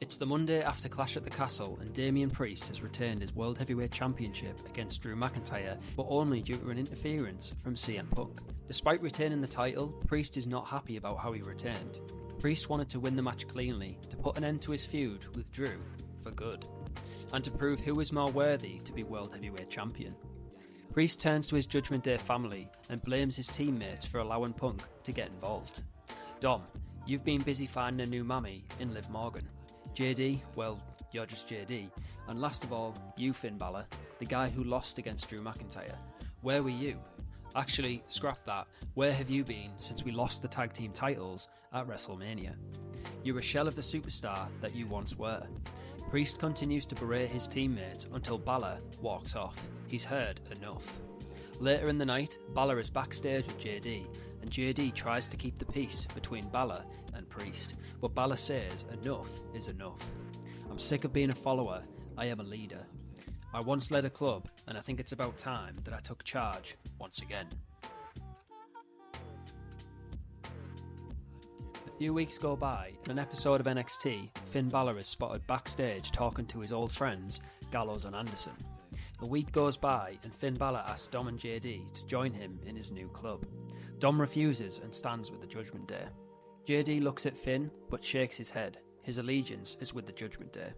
It's the Monday after Clash at the Castle, and Damian Priest has retained his World Heavyweight Championship against Drew McIntyre, but only due to an interference from CM Punk. Despite retaining the title, Priest is not happy about how he returned. Priest wanted to win the match cleanly, to put an end to his feud with Drew, for good, and to prove who is more worthy to be World Heavyweight Champion. Priest turns to his Judgment Day family and blames his teammates for allowing Punk to get involved. Dom, you've been busy finding a new mammy in Liv Morgan. JD, well, you're just JD. And last of all, you, Finn Balor, the guy who lost against Drew McIntyre. Where were you? Actually, scrap that. Where have you been since we lost the tag team titles at WrestleMania? You're a shell of the superstar that you once were. Priest continues to berate his teammates until Balor walks off. He's heard enough. Later in the night, Balor is backstage with JD, and JD tries to keep the peace between Balor and Priest, but Balor says enough is enough. I'm sick of being a follower, I am a leader. I once led a club, and I think it's about time that I took charge once again. A few weeks go by, in an episode of NXT, Finn Balor is spotted backstage talking to his old friends, Gallows and Anderson. A week goes by, and Finn Balor asks Dom and JD to join him in his new club. Dom refuses and stands with the Judgment Day. JD looks at Finn, but shakes his head. His allegiance is with the Judgment Day.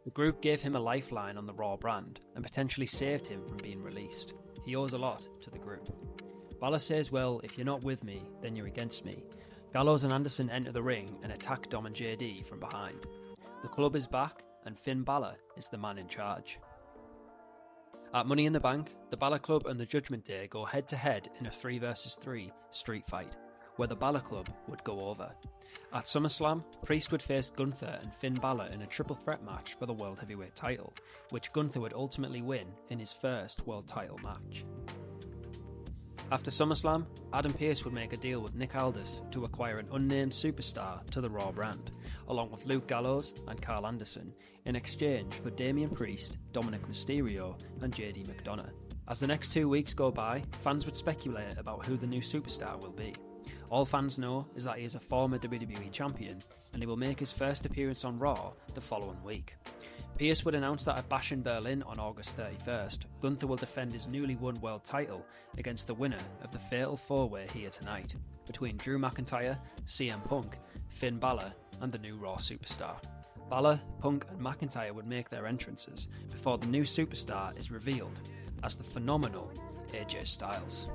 The group gave him a lifeline on the Raw brand, and potentially saved him from being released. He owes a lot to the group. Balor says, well, if you're not with me, then you're against me. Gallows and Anderson enter the ring and attack Dom and JD from behind. The club is back, and Finn Balor is the man in charge. At Money in the Bank, the Balor Club and the Judgment Day go head-to-head in a 3 vs 3 street fight, where the Balor Club would go over. At SummerSlam, Priest would face Gunther and Finn Balor in a triple threat match for the World Heavyweight title, which Gunther would ultimately win in his first world title match. After SummerSlam, Adam Pearce would make a deal with Nick Aldis to acquire an unnamed superstar to the Raw brand, along with Luke Gallows and Carl Anderson, in exchange for Damian Priest, Dominic Mysterio and JD McDonough. As the next 2 weeks go by, fans would speculate about who the new superstar will be. All fans know is that he is a former WWE champion, and he will make his first appearance on Raw the following week. Pearce would announce that at Bash in Berlin on August 31st, Gunther will defend his newly won world title against the winner of the Fatal 4-Way here tonight, between Drew McIntyre, CM Punk, Finn Balor and the new Raw superstar. Balor, Punk and McIntyre would make their entrances before the new superstar is revealed as the phenomenal AJ Styles.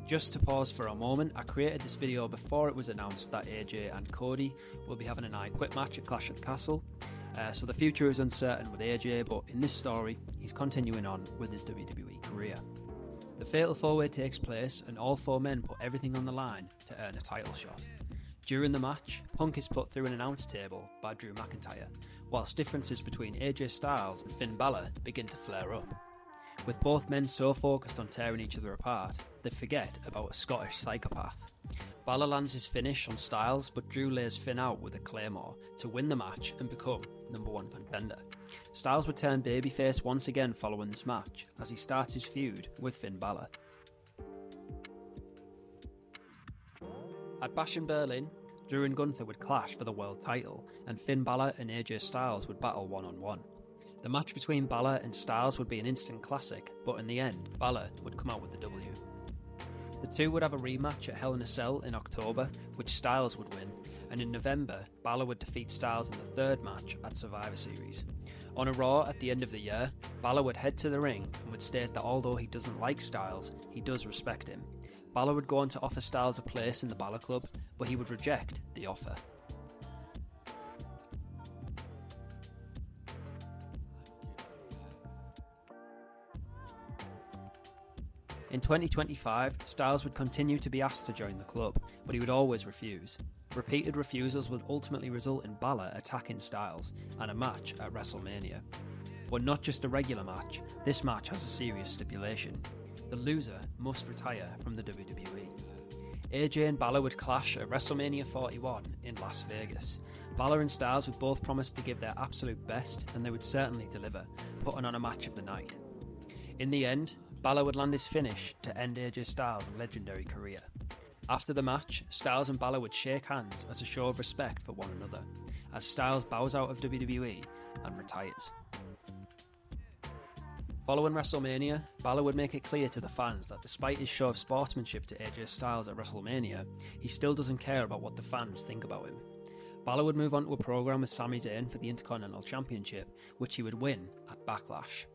Just to pause for a moment, I created this video before it was announced that AJ and Cody will be having an I Quit match at Clash at the Castle. So the future is uncertain with AJ, but in this story, he's continuing on with his WWE career. The Fatal 4-Way takes place, and all 4 men put everything on the line to earn a title shot. During the match, Punk is put through an announce table by Drew McIntyre, whilst differences between AJ Styles and Finn Balor begin to flare up. With both men so focused on tearing each other apart, they forget about a Scottish psychopath. Balor lands his finish on Styles, but Drew lays Finn out with a Claymore to win the match and become #1 contender. Styles would turn babyface once again following this match, as he starts his feud with Finn Balor. At Bash in Berlin, Drew and Gunther would clash for the world title, and Finn Balor and AJ Styles would battle one-on-one. The match between Balor and Styles would be an instant classic, but in the end, Balor would come out with the W. The two would have a rematch at Hell in a Cell in October, which Styles would win, and in November, Balor would defeat Styles in the third match at Survivor Series. On a Raw at the end of the year, Balor would head to the ring and would state that although he doesn't like Styles, he does respect him. Balor would go on to offer Styles a place in the Balor Club, but he would reject the offer. In 2025, Styles would continue to be asked to join the club, but he would always refuse. Repeated refusals would ultimately result in Balor attacking Styles and a match at WrestleMania. But not just a regular match, this match has a serious stipulation. The loser must retire from the WWE. AJ and Balor would clash at WrestleMania 41 in Las Vegas. Balor and Styles would both promise to give their absolute best, and they would certainly deliver, putting on a match of the night. In the end, Balor would land his finish to end AJ Styles' legendary career. After the match, Styles and Balor would shake hands as a show of respect for one another, as Styles bows out of WWE and retires. Following WrestleMania, Balor would make it clear to the fans that despite his show of sportsmanship to AJ Styles at WrestleMania, he still doesn't care about what the fans think about him. Balor would move on to a program with Sami Zayn for the Intercontinental Championship, which he would win at Backlash.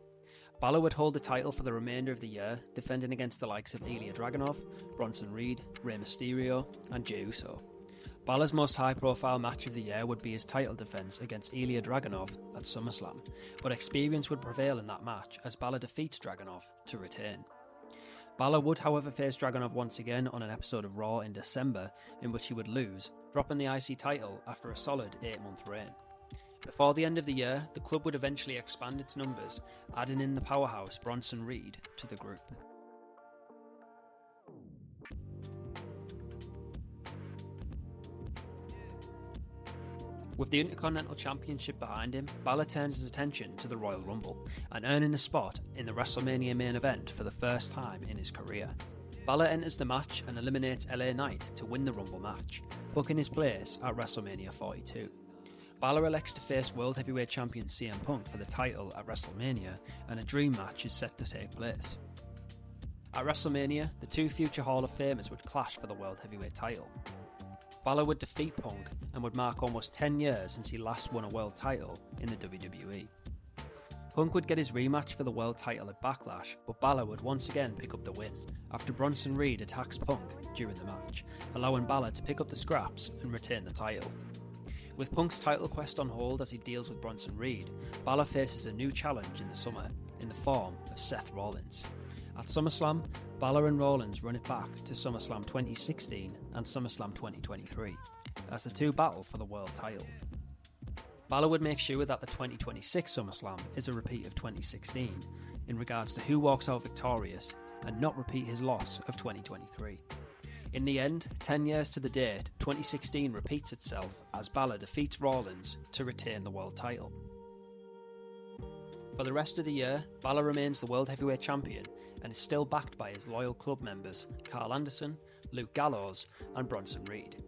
Balor would hold the title for the remainder of the year, defending against the likes of Ilya Dragunov, Bronson Reed, Rey Mysterio, and Jey Uso. Balor's most high-profile match of the year would be his title defence against Ilya Dragunov at SummerSlam, but experience would prevail in that match as Balor defeats Dragunov to retain. Balor would, however, face Dragunov once again on an episode of Raw in December, in which he would lose, dropping the IC title after a solid 8-month reign. Before the end of the year, the club would eventually expand its numbers, adding in the powerhouse Bronson Reed to the group. With the Intercontinental Championship behind him, Balor turns his attention to the Royal Rumble and earning a spot in the WrestleMania main event for the first time in his career. Balor enters the match and eliminates LA Knight to win the Rumble match, booking his place at WrestleMania 42. Balor elects to face World Heavyweight Champion CM Punk for the title at WrestleMania, and a dream match is set to take place. At WrestleMania, the two future Hall of Famers would clash for the World Heavyweight title. Balor would defeat Punk and would mark almost 10 years since he last won a world title in the WWE. Punk would get his rematch for the world title at Backlash, but Balor would once again pick up the win after Bronson Reed attacks Punk during the match, allowing Balor to pick up the scraps and retain the title. With Punk's title quest on hold as he deals with Bronson Reed, Balor faces a new challenge in the summer in the form of Seth Rollins. At SummerSlam, Balor and Rollins run it back to SummerSlam 2016 and SummerSlam 2023 as the two battle for the world title. Balor would make sure that the 2026 SummerSlam is a repeat of 2016 in regards to who walks out victorious and not repeat his loss of 2023. In the end, 10 years to the date, 2016 repeats itself as Balor defeats Rollins to retain the world title. For the rest of the year, Balor remains the World Heavyweight Champion and is still backed by his loyal club members Carl Anderson, Luke Gallows and Bronson Reed.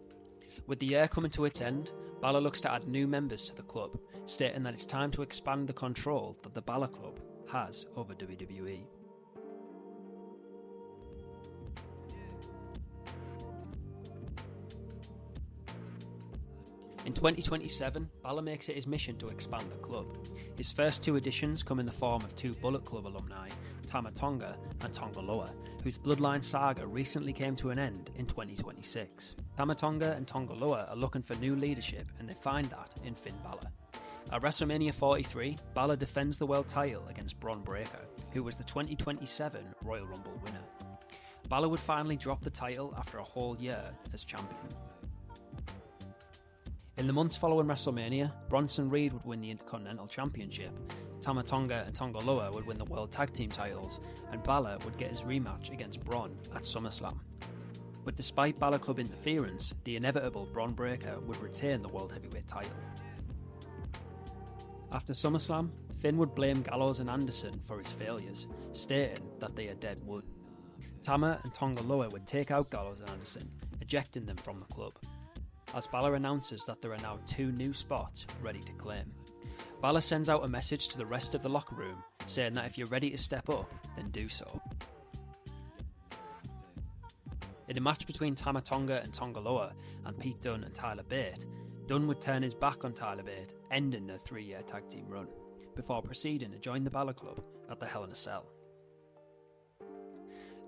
With the year coming to its end, Balor looks to add new members to the club, stating that it's time to expand the control that the Balor Club has over WWE. In 2027, Balor makes it his mission to expand the club. His first two additions come in the form of two Bullet Club alumni, Tama Tonga and Tonga Loa, whose bloodline saga recently came to an end in 2026. Tama Tonga and Tonga Loa are looking for new leadership, and they find that in Finn Balor. At WrestleMania 43, Balor defends the world title against Bron Breakker, who was the 2027 Royal Rumble winner. Balor would finally drop the title after a whole year as champion. In the months following WrestleMania, Bronson Reed would win the Intercontinental Championship, Tama Tonga and Tonga Loa would win the World Tag Team titles, and Balor would get his rematch against Bron at SummerSlam. But despite Balor Club interference, the inevitable Bron Breakker would retain the World Heavyweight title. After SummerSlam, Finn would blame Gallows and Anderson for his failures, stating that they are dead wood. Tama and Tonga Loa would take out Gallows and Anderson, ejecting them from the club, as Balor announces that there are now two new spots ready to claim. Balor sends out a message to the rest of the locker room saying that if you're ready to step up, then do so. In a match between Tama Tonga and Tonga Loa and Pete Dunne and Tyler Bate, Dunne would turn his back on Tyler Bate, ending their 3-year tag team run, before proceeding to join the Balor Club at the Hell in a Cell.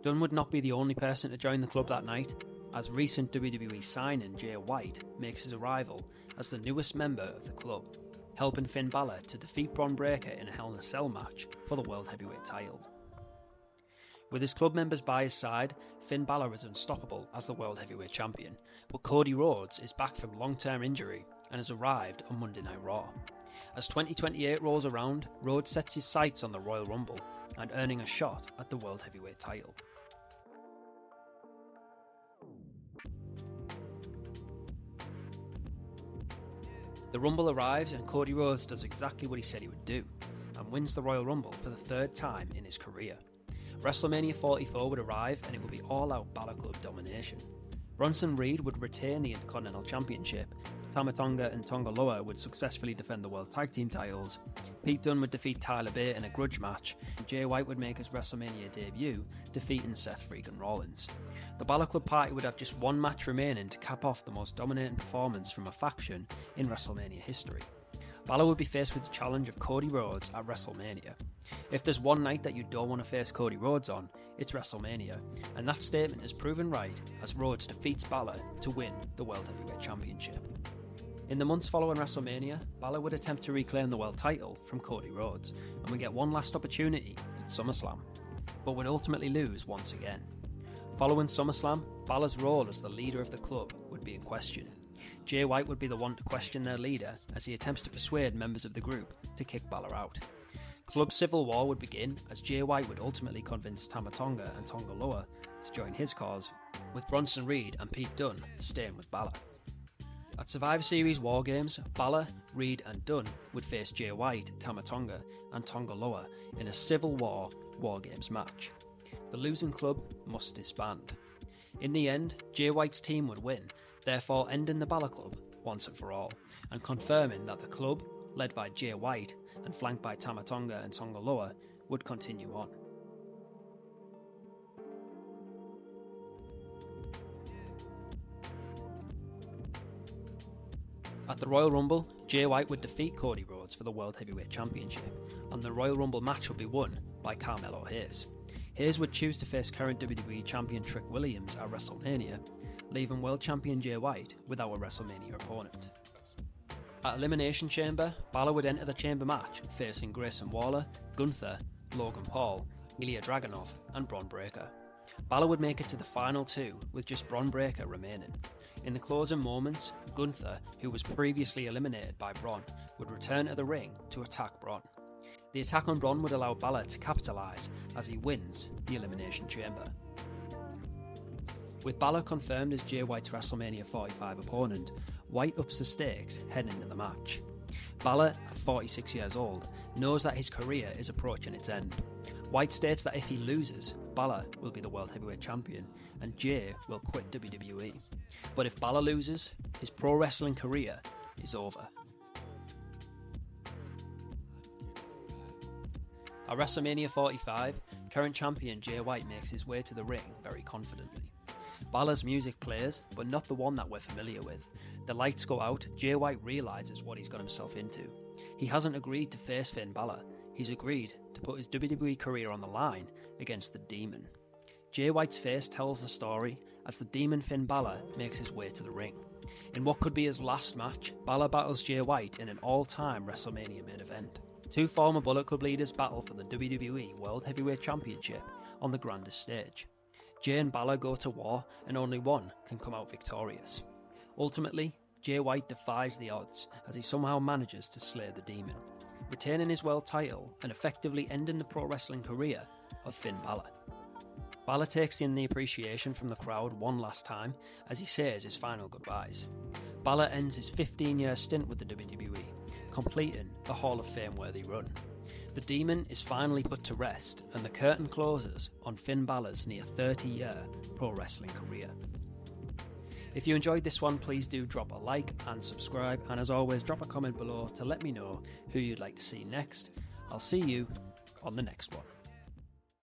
Dunne would not be the only person to join the club that night, as recent WWE signing Jay White makes his arrival as the newest member of the club, helping Finn Balor to defeat Bron Breakker in a Hell in a Cell match for the World Heavyweight title. With his club members by his side, Finn Balor is unstoppable as the World Heavyweight Champion, but Cody Rhodes is back from long-term injury and has arrived on Monday Night Raw. As 2028 rolls around, Rhodes sets his sights on the Royal Rumble and earning a shot at the World Heavyweight title. The Rumble arrives and Cody Rhodes does exactly what he said he would do, and wins the Royal Rumble for the third time in his career. WrestleMania 44 would arrive and it would be all-out Balor Club domination. Bronson Reed would retain the Intercontinental Championship, Tama Tonga and Tonga Loa would successfully defend the World Tag Team titles, Pete Dunne would defeat Tyler Bate in a grudge match, and Jay White would make his WrestleMania debut, defeating Seth freaking Rollins. The Balor Club party would have just one match remaining to cap off the most dominating performance from a faction in WrestleMania history. Balor would be faced with the challenge of Cody Rhodes at WrestleMania. If there's one night that you don't want to face Cody Rhodes on, it's WrestleMania, and that statement is proven right as Rhodes defeats Balor to win the World Heavyweight Championship. In the months following WrestleMania, Balor would attempt to reclaim the world title from Cody Rhodes, and would get one last opportunity at SummerSlam, but would ultimately lose once again. Following SummerSlam, Balor's role as the leader of the club would be in question. Jay White would be the one to question their leader as he attempts to persuade members of the group to kick Balor out. Club civil war would begin as Jay White would ultimately convince Tama Tonga and Tonga Loa to join his cause, with Bronson Reed and Pete Dunne staying with Balor. At Survivor Series War Games, Balor, Reed and Dunne would face Jay White, Tama Tonga and Tonga Loa in a Civil War War Games match. The losing club must disband. In the end, Jay White's team would win, therefore ending the Balor Club once and for all, and confirming that the club, led by Jay White and flanked by Tama Tonga and Tonga Loa, would continue on. At the Royal Rumble, Jay White would defeat Cody Rhodes for the World Heavyweight Championship, and the Royal Rumble match would be won by Carmelo Hayes. Hayes would choose to face current WWE Champion Trick Williams at WrestleMania, leaving World Champion Jay White without a WrestleMania opponent. At Elimination Chamber, Balor would enter the chamber match facing Grayson Waller, Gunther, Logan Paul, Ilya Dragunov and Bron Breakker. Balor would make it to the final two with just Bron Breakker remaining. In the closing moments, Gunther, who was previously eliminated by Bron, would return to the ring to attack Bron. The attack on Bron would allow Balor to capitalise as he wins the Elimination Chamber. With Balor confirmed as Jay White's WrestleMania 45 opponent, White ups the stakes heading into the match. Balor, at 46 years old, knows that his career is approaching its end. White states that if he loses, Balor will be the World Heavyweight Champion and Jay will quit WWE. But if Balor loses, his pro wrestling career is over. At WrestleMania 45, current champion Jay White makes his way to the ring very confidently. Balor's music plays, but not the one that we're familiar with. The lights go out, Jay White realises what he's got himself into. He hasn't agreed to face Finn Balor, he's agreed to put his WWE career on the line against the Demon. Jay White's face tells the story as the Demon Finn Balor makes his way to the ring. In what could be his last match, Balor battles Jay White in an all-time WrestleMania main event. Two former Bullet Club leaders battle for the WWE World Heavyweight Championship on the grandest stage. Jay and Balor go to war, and only one can come out victorious. Ultimately, Jay White defies the odds as he somehow manages to slay the Demon, retaining his world title and effectively ending the pro wrestling career of Finn Balor. Balor takes in the appreciation from the crowd one last time as he says his final goodbyes. Balor ends his 15-year stint with the WWE, completing a Hall of Fame worthy run. The Demon is finally put to rest and the curtain closes on Finn Balor's near 30-year pro wrestling career. If you enjoyed this one, please do drop a like and subscribe, and as always drop a comment below to let me know who you'd like to see next. I'll see you on the next one.